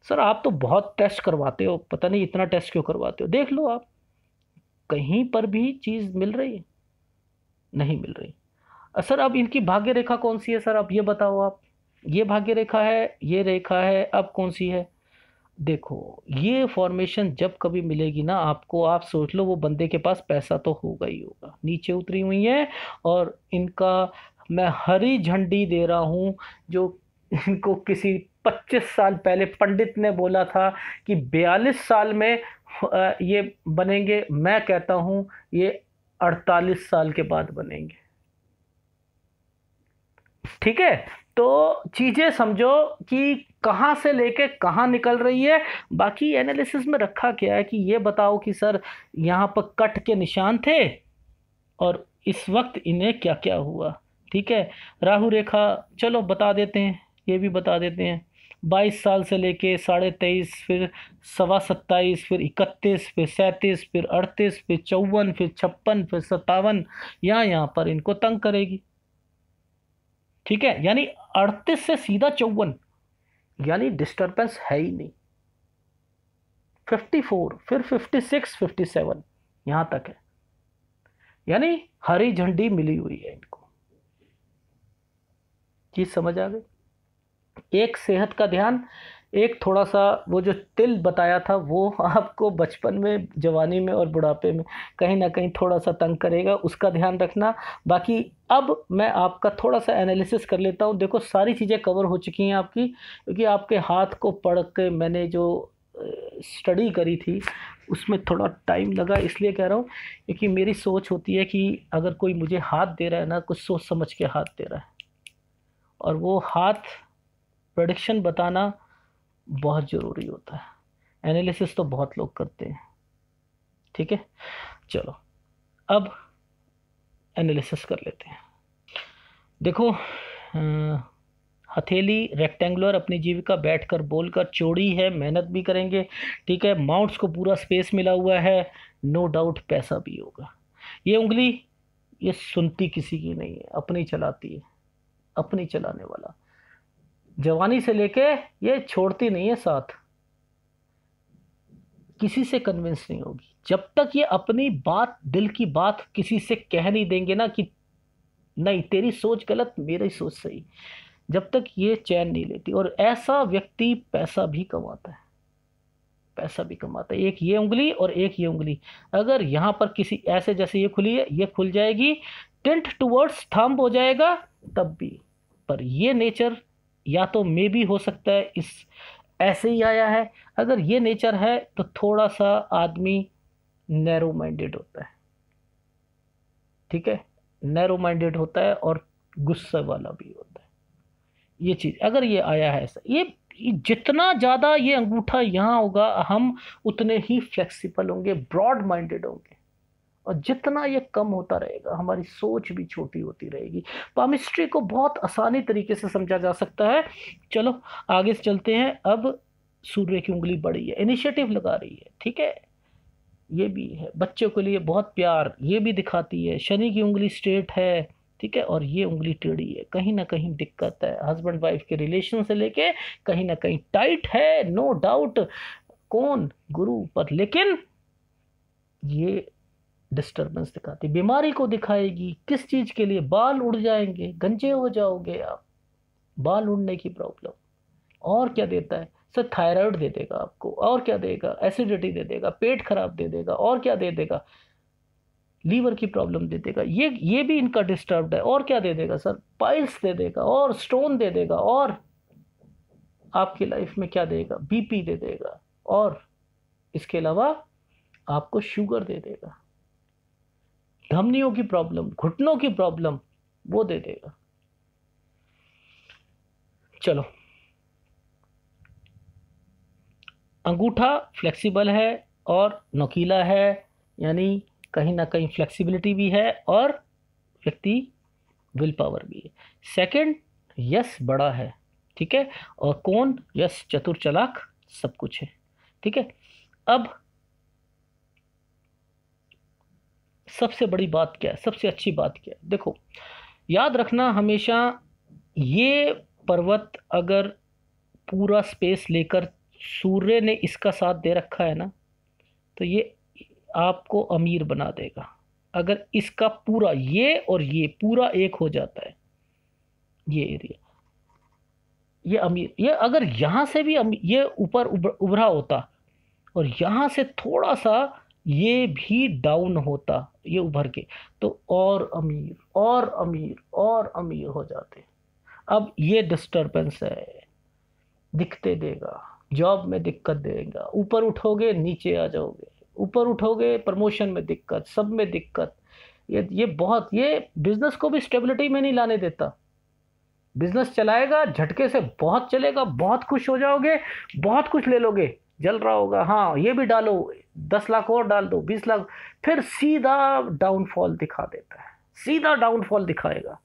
सर आप तो बहुत टेस्ट करवाते हो, पता नहीं इतना टेस्ट क्यों करवाते हो, देख लो आप, कहीं पर भी चीज मिल रही है, नहीं मिल रही। सर अब इनकी भाग्य रेखा कौन सी है सर, आप ये बताओ आप। ये भाग्य रेखा है, ये रेखा है, अब कौन सी है? देखो ये फॉर्मेशन जब कभी मिलेगी ना आपको, आप सोच लो वो बंदे के पास पैसा तो होगा ही होगा। नीचे उतरी हुई है और इनका मैं हरी झंडी दे रहा हूं, जो इनको किसी 25 साल पहले पंडित ने बोला था कि 42 साल में ये बनेंगे, मैं कहता हूं ये 48 साल के बाद बनेंगे। ठीक है, तो चीजें समझो कि कहां से लेके कहां निकल रही है। बाकी एनालिसिस में रखा क्या है कि ये बताओ कि सर यहाँ पर कट के निशान थे और इस वक्त इन्हें क्या क्या हुआ। ठीक है, राहु रेखा चलो बता देते हैं, ये भी बता देते हैं। 22 साल से लेके 23.5, फिर 27.25, फिर 31, फिर 37, फिर 38, फिर 54, फिर 56, फिर 57, यहाँ पर इनको तंग करेगी। ठीक है, यानी 38 से सीधा 54, यानी डिस्टर्बेंस है ही नहीं। 54, फिर 56, 57, यहां तक है, यानी हरी झंडी मिली हुई है इनको। चीज समझ आ गई? एक सेहत का ध्यान, एक थोड़ा सा वो जो तिल बताया था वो आपको बचपन में, जवानी में और बुढ़ापे में कहीं ना कहीं थोड़ा सा तंग करेगा, उसका ध्यान रखना। बाकी अब मैं आपका थोड़ा सा एनालिसिस कर लेता हूँ। देखो सारी चीज़ें कवर हो चुकी हैं आपकी, क्योंकि आपके हाथ को पढ़ के मैंने जो स्टडी करी थी उसमें थोड़ा टाइम लगा, इसलिए कह रहा हूँ क्योंकि मेरी सोच होती है कि अगर कोई मुझे हाथ दे रहा है ना, कुछ सोच समझ के हाथ दे रहा है, और वो हाथ प्रेडिक्शन बताना बहुत ज़रूरी होता है। एनालिसिस तो बहुत लोग करते हैं। ठीक है, चलो अब एनालिसिस कर लेते हैं। देखो हथेली रेक्टेंगुलर अपनी जीविका बैठकर बोलकर चौड़ी है, मेहनत भी करेंगे। ठीक है, माउंट्स को पूरा स्पेस मिला हुआ है, नो डाउट पैसा भी होगा। ये उंगली ये सुनती किसी की नहीं है, अपनी चलाती है, अपनी चलाने वाला, जवानी से लेके ये छोड़ती नहीं है साथ, किसी से कन्विंस नहीं होगी जब तक ये अपनी बात, दिल की बात किसी से कह नहीं देंगे ना कि नहीं तेरी सोच गलत मेरी सोच सही, जब तक ये चैन नहीं लेती। और ऐसा व्यक्ति पैसा भी कमाता है, पैसा भी कमाता है। एक ये उंगली और एक ये उंगली, अगर यहां पर किसी ऐसे, जैसे ये खुली है, ये खुल जाएगी, टेंट टुवर्ड्स थंब हो जाएगा तब भी। पर ये नेचर या तो मे भी हो सकता है इस ऐसे ही आया है, अगर ये नेचर है तो थोड़ा सा आदमी नैरो माइंडेड होता है, ठीक है, नैरो माइंडेड होता है और गुस्से वाला भी होता है। ये चीज अगर ये आया है ऐसा, ये जितना ज्यादा ये अंगूठा यहाँ होगा हम उतने ही फ्लेक्सिबल होंगे, ब्रॉड माइंडेड होंगे, और जितना ये कम होता रहेगा हमारी सोच भी छोटी होती रहेगी। पामिस्ट्री को बहुत आसानी तरीके से समझा जा सकता है। चलो आगे से चलते हैं। अब सूर्य की उंगली बड़ी है, इनिशिएटिव लगा रही है, ठीक है, ये भी है, बच्चों के लिए बहुत प्यार ये भी दिखाती है। शनि की उंगली स्ट्रेट है, ठीक है, और ये उंगली टेढ़ी है, कहीं ना कहीं दिक्कत है, हस्बैंड वाइफ के रिलेशन से लेके कहीं ना कहीं टाइट है, नो डाउट, कौन गुरु पर, लेकिन ये डिस्टरबेंस दिखाती, बीमारी को दिखाएगी। किस चीज के लिए? बाल उड़ जाएंगे, गंजे हो जाओगे आप, बाल उड़ने की प्रॉब्लम। और क्या देता है सर? थायराइड दे देगा आपको, और क्या देगा? एसिडिटी दे देगा, पेट खराब दे देगा, और क्या दे देगा? लीवर की प्रॉब्लम दे देगा, ये भी इनका डिस्टर्ब्ड है। और क्या दे देगा सर? पाइल्स दे देगा, और स्टोन दे देगा, और आपकी लाइफ में क्या देगा? बीपी दे देगा, और इसके अलावा आपको शुगर दे देगा, धमनियों की प्रॉब्लम, घुटनों की प्रॉब्लम वो दे देगा। चलो, अंगूठा फ्लेक्सिबल है और नोकीला है, यानी कहीं ना कहीं फ्लेक्सिबिलिटी भी है और व्यक्ति विल पावर भी है। सेकंड, यस बड़ा है, ठीक है, और कौन? यस चतुर चालाक सब कुछ है, ठीक है। अब सबसे बड़ी बात क्या है, सबसे अच्छी बात क्या है? देखो, याद रखना हमेशा, ये पर्वत अगर पूरा स्पेस लेकर सूर्य ने इसका साथ दे रखा है ना, तो ये आपको अमीर बना देगा। अगर इसका पूरा ये और ये पूरा एक हो जाता है, ये एरिया, ये अमीर, ये अगर यहां से भी ये ऊपर उभरा होता और यहां से थोड़ा सा ये भी डाउन होता, ये उभर के, तो और अमीर और अमीर और अमीर हो जाते। अब ये डिस्टरबेंस है, दिखते देगा, जॉब में दिक्कत देगा, ऊपर उठोगे नीचे आ जाओगे, ऊपर उठोगे प्रमोशन में दिक्कत, सब में दिक्कत। ये बहुत, ये बिजनेस को भी स्टेबिलिटी में नहीं लाने देता। बिजनेस चलाएगा झटके से, बहुत चलेगा, बहुत खुश हो जाओगे, बहुत कुछ ले लोगे, जल रहा होगा, हाँ ये भी डालो, 10 लाख और डाल दो, 20 लाख, फिर सीधा डाउनफॉल दिखा देता है, सीधा डाउनफॉल दिखाएगा।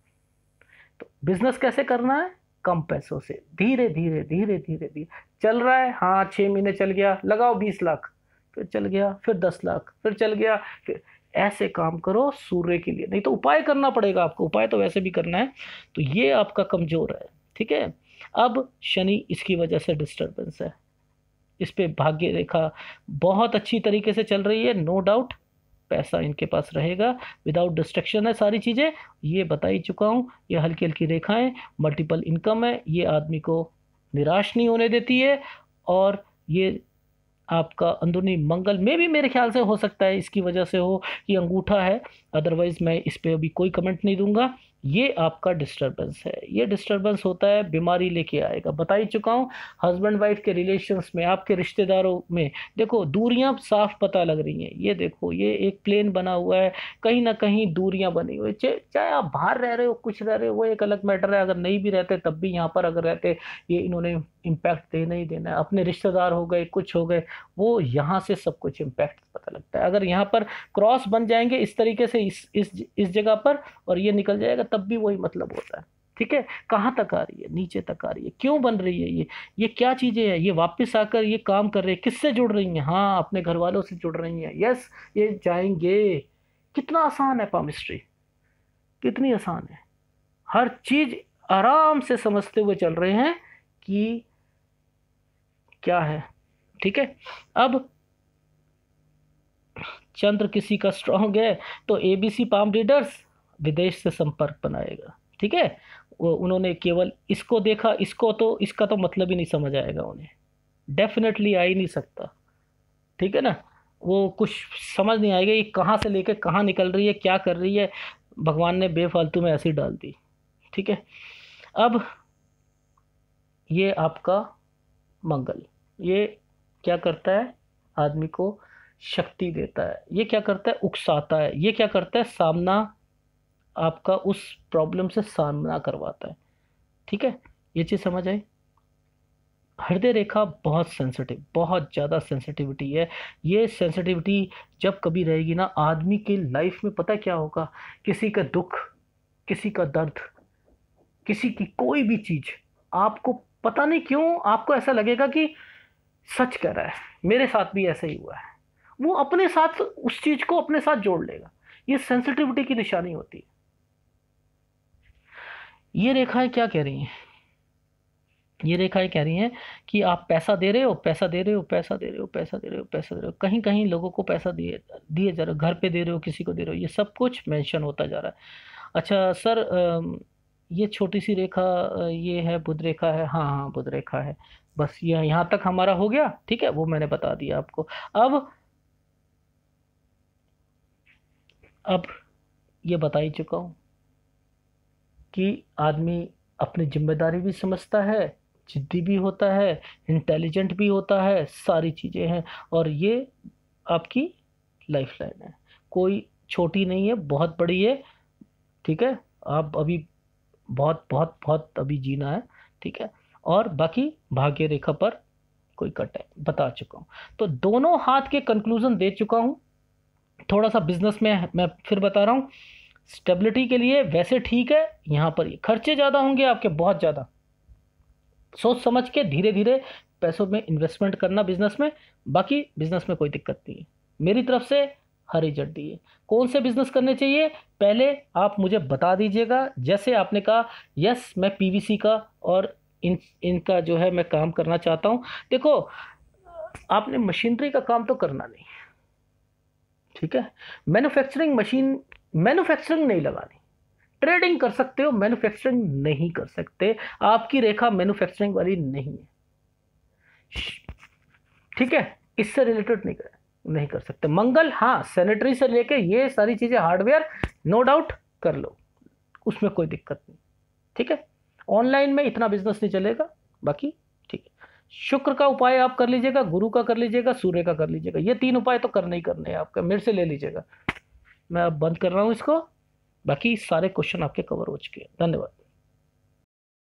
तो बिजनेस कैसे करना है? कम पैसों से, धीरे धीरे धीरे धीरे धीरे चल रहा है, हाँ 6 महीने चल गया, लगाओ 20 लाख, फिर चल गया, फिर 10 लाख, फिर चल गया, फिर ऐसे काम करो सूर्य के लिए। नहीं तो उपाय करना पड़ेगा आपको, उपाय तो वैसे भी करना है, तो ये आपका कमजोर है, ठीक है। अब शनि, इसकी वजह से डिस्टरबेंस है, इस पे भाग्य रेखा बहुत अच्छी तरीके से चल रही है, नो डाउट, पैसा इनके पास रहेगा, विदाउट डिस्ट्रक्शन है सारी चीज़ें, ये बता ही चुका हूँ। ये हल्की हल्की रेखाएं, मल्टीपल इनकम है, ये आदमी को निराश नहीं होने देती है, और ये आपका अंदरूनी मंगल में भी मेरे ख्याल से हो सकता है इसकी वजह से हो कि अंगूठा है, अदरवाइज मैं इस पे अभी कोई कमेंट नहीं दूंगा। ये आपका डिस्टरबेंस है, ये डिस्टरबेंस होता है, बीमारी लेके आएगा, बता ही चुका हूँ। हस्बैंड वाइफ के रिलेशंस में, आपके रिश्तेदारों में, देखो दूरियां साफ पता लग रही हैं, ये देखो ये एक प्लेन बना हुआ है, कहीं ना कहीं दूरियां बनी हुई, चाहे आप बाहर रह रहे हो, कुछ रह रहे हो, वो एक अलग मैटर है, अगर नहीं भी रहते तब भी यहाँ पर अगर रहते, ये इन्होंने इम्पैक्ट देना ही देना है। अपने रिश्तेदार हो गए, कुछ हो गए, वो यहाँ से सब कुछ इम्पैक्ट पता लगता है। अगर यहाँ पर क्रॉस बन जाएंगे इस तरीके से, इस जगह पर, और ये निकल जाएगा, तब भी वही मतलब होता है, ठीक है। कहाँ तक आ रही है? नीचे तक आ रही है। क्यों बन रही है ये क्या चीजें हैं? ये वापस आकर ये काम कर रहे हैं, किससे जुड़ रही हैं? हाँ, अपने घर वालों से जुड़ रही हैं, यस, ये जाएंगे। कितना आसान है पामिस्ट्री, कितनी आसान है, हर चीज आराम से समझते हुए चल रहे हैं कि क्या है। ठीक है, अब चंद्र किसी का स्ट्रांग है तो एबीसी पाम रीडर्स विदेश से संपर्क बनाएगा। ठीक है, वो उन्होंने केवल इसको देखा, इसको तो इसका तो मतलब ही नहीं समझ आएगा उन्हें, डेफिनेटली आ ही नहीं सकता। ठीक है ना, वो कुछ समझ नहीं आएगा ये कहाँ से लेकर कहाँ निकल रही है, क्या कर रही है, भगवान ने बेफालतू में ऐसी डाल दी। ठीक है, अब ये आपका मंगल, ये क्या करता है, आदमी को शक्ति देता है, ये क्या करता है, उकसाता है, ये क्या करता है, सामना, आपका उस प्रॉब्लम से सामना करवाता है। ठीक है, ये चीज़ समझ आई। हृदय रेखा बहुत सेंसिटिव, बहुत ज़्यादा सेंसिटिविटी है। ये सेंसिटिविटी जब कभी रहेगी ना आदमी की लाइफ में, पता है क्या होगा, किसी का दुख, किसी का दर्द, किसी की कोई भी चीज़, आपको पता नहीं क्यों आपको ऐसा लगेगा कि सच कह रहा है, मेरे साथ भी ऐसा ही हुआ है। वो अपने साथ उस चीज़ को अपने साथ जोड़ लेगा। ये सेंसिटिविटी की निशानी होती है। ये रेखाएं क्या कह रही हैं, ये रेखाएं कह रही हैं कि आप पैसा दे रहे हो, पैसा दे रहे हो, पैसा दे रहे हो, पैसा दे रहे हो, पैसा दे रहे हो, कहीं कहीं लोगों को पैसा दिए दिए जा रहे हो, घर पे दे रहे हो, किसी को दे रहे हो, ये सब कुछ मेंशन होता जा रहा है। अच्छा सर, ये छोटी सी रेखा, ये है बुध रेखा है, हाँ हाँ बुध रेखा है, बस ये यहाँ तक हमारा हो गया। ठीक है, वो मैंने बता दिया आपको। अब ये बता ही चुका हूँ कि आदमी अपनी जिम्मेदारी भी समझता है, जिद्दी भी होता है, इंटेलिजेंट भी होता है, सारी चीज़ें हैं। और ये आपकी लाइफ लाइन है, कोई छोटी नहीं है, बहुत बड़ी है। ठीक है, आप अभी बहुत बहुत बहुत अभी जीना है। ठीक है, और बाकी भाग्य रेखा पर कोई कट है, बता चुका हूँ। तो दोनों हाथ के कंक्लूजन दे चुका हूँ। थोड़ा सा बिजनेस में मैं फिर बता रहा हूँ, स्टेबिलिटी के लिए वैसे ठीक है, यहाँ पर ये खर्चे ज़्यादा होंगे आपके, बहुत ज़्यादा, सोच समझ के धीरे धीरे पैसों में इन्वेस्टमेंट करना बिजनेस में। बाकी बिजनेस में कोई दिक्कत नहीं है, मेरी तरफ से हरी झंडी है। कौन से बिजनेस करने चाहिए, पहले आप मुझे बता दीजिएगा। जैसे आपने कहा यस मैं पीवीसी का और इनका जो है मैं काम करना चाहता हूँ। देखो, आपने मशीनरी का काम तो करना नहीं, ठीक है, मैन्युफैक्चरिंग नहीं लगानी। ट्रेडिंग कर सकते हो, मैन्युफैक्चरिंग नहीं कर सकते। आपकी रेखा मैन्युफैक्चरिंग वाली नहीं है। ठीक है, इससे रिलेटेड नहीं कर सकते। मंगल, हाँ सैनिटरी से लेके ये सारी चीजें, हार्डवेयर नो डाउट कर लो, उसमें कोई दिक्कत नहीं। ठीक है, ऑनलाइन में इतना बिजनेस नहीं चलेगा, बाकी ठीक है। शुक्र का उपाय आप कर लीजिएगा, गुरु का कर लीजिएगा, सूर्य का कर लीजिएगा। ये 3 उपाय तो करने ही करने हैं आपका, मेरे से ले लीजिएगा। मैं अब बंद कर रहा हूँ इसको, बाकी सारे क्वेश्चन आपके कवर हो चुके हैं। धन्यवाद।